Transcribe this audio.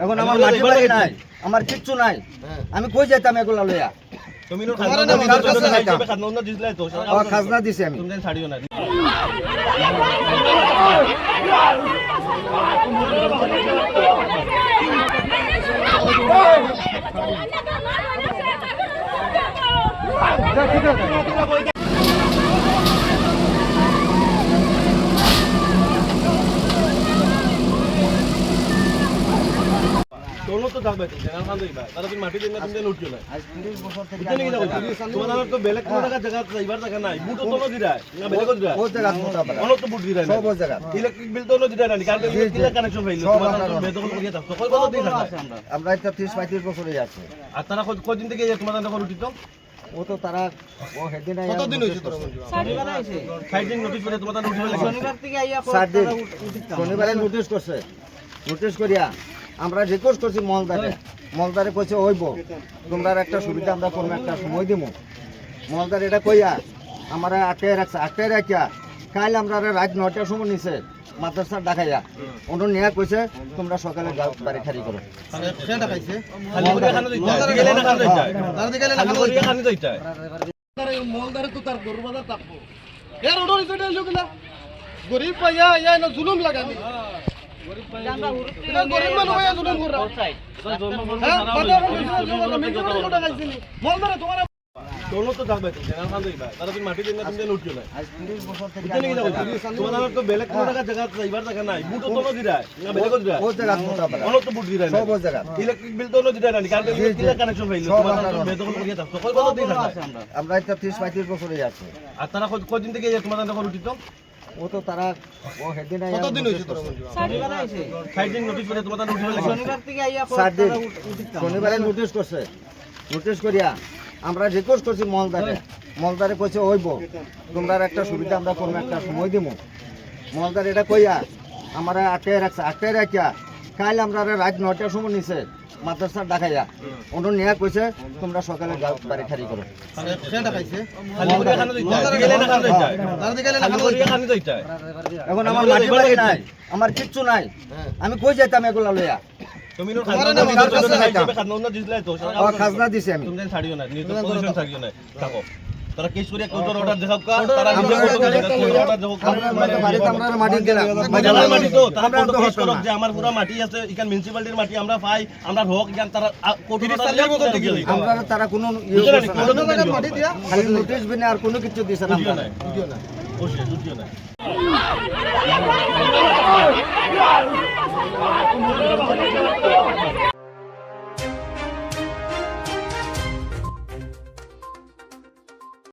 এখন আমার মাটি বাড়ি নাই, আমার কিচ্ছু নাই, আমি কই যেতাম এগুলা লইয়া? খাজনা দিছি আমি। दोनों तो जाग बैठे जगह खान दे तारा तुम माटी देना तुमने लूट क्यों ना आज 30 বছর থেকে কিতने কি না তোমার তো বেলেগ কোন জায়গা যাইবার জায়গা নাই বুট তো নো দিরা না বেলেগ দিরা ও জায়গা মোটা বড় অন্য তো বুট দিরা সব ও জায়গা ইলেকট্রিক বিল তো নো দিরা না কারণ কিলা কানেকশন হইলো তোমার বেদখল করিয়া দাও কই কত দিন আছে আমরা এটা 30 35 বছরে যাচ্ছে আর তারা কতদিন থেকে তোমার দাঁড়া রুটি তো ও তো তারা ও হেদিন আইয়া কত দিন হইছে তোর শনিবার আইছে সাইডিং নোটিস করে তোমার রুটি হইলো শনিবার থেকে আইয়া শনিবারে নোটিস করছে নোটিস করিয়া আমরা রিকোয়েস্ট করছি মলদারে কইছে হইব তোমরা একটা সুবিধা আমরা করব একটা সময় দিমু মলদার এটা কইয়া আমরা আটটায় রাখিয়া কাল আমরা রাত 9টার সময় নিছে মাদ্রাসা ডাকাইয়া ওনো নিয়া কইছে তোমরা সকালে যাও বাড়ি খালি করো সে ডাকাইছে খালি করে খানো দিতে গেলে না খানো দিতে তার দিকে খালি করে খানো দিতে মলদারে তো তার গরু বাজার তাকবো এর ওডর ইসে লোকলা গরিব পাইয়া ইয়া না জুলুম লাগানি গরিব মানুষ হইয়া জুলুম করা दोनों तो जाग बैठे जगह खान दे तारा तुम माटी देना तुमने लूट क्यों ना आज 30 বছর থেকে कितने की ना तुम्हारा तो बेलेग कोन জায়গা যাইবার জায়গা নাই বুট তো নো দিরা না বেলেগ দিরা ও জায়গা মোটা বড় অন্য তো বুট দিরা না সব ও জায়গা ইলেকট্রিক বিল তো নো দিরা না কারণ কিলা কানেকশন হইলো তোমার বেদখল করিয়া দাও কই কত দিন আছে আমরা এটা 30 35 বছরে যাচ্ছে আর তারা কতদিন থেকে তোমার দাঁড়া রুটি তো ও তো তারা ও হেদিন আইয়া কত দিন হইছে তোর শনিবার আইছে সাইডিং নোটিস করে তোমার রুটি হইলো শনিবার থেকে আইয়া শনিবারে নোটিস করছে নোটিস করিয়া আমরা রিকোয়েস্ট করছি মলদারে কইছে হইব তোমরা একটা সুবিধা আমরা করব একটা সময় দিমু মলদার এটা কইয়া আমরা আটটায় রাখিয়া কাল আমরা রাত 9টার সময় নিছে মাদ্রাসা ডাকাইয়া ওনো নিয়া কইছে তোমরা সকালে যাও বাড়ি খালি করো সে ডাকাইছে খালি করে খানো দিতে গেলে না খানো দিতে তার দিকে খালি করে খানো দিতে এখন আমার মাটি বাড়ি নাই, আমার কিচ্ছু নাই, আমি কই যেতাম এগুলা লইয়া? তুমি খাজনা দিছি আমি। তুমি ছাড়িও না নির্দেশন ছাড়িও না থাকো তারা কেস করে কোর্টের অর্ডার দেখাও কা তারা বাড়িতে আমরা মাটি দিলাম মাটি তো তারা কেস করো যে আমার পুরো মাটি আছে ইকান মিউনিসিপালিটির মাটি আমরা পাই আমরা হক জ্ঞান তারা কোর্টের অর্ডার আমরা তারা কোনো মাটি দিয়া খালি নোটিশ বিনা আর কোনো কিছু দিছে না আমরা ভিডিও না ওশে ভিডিও না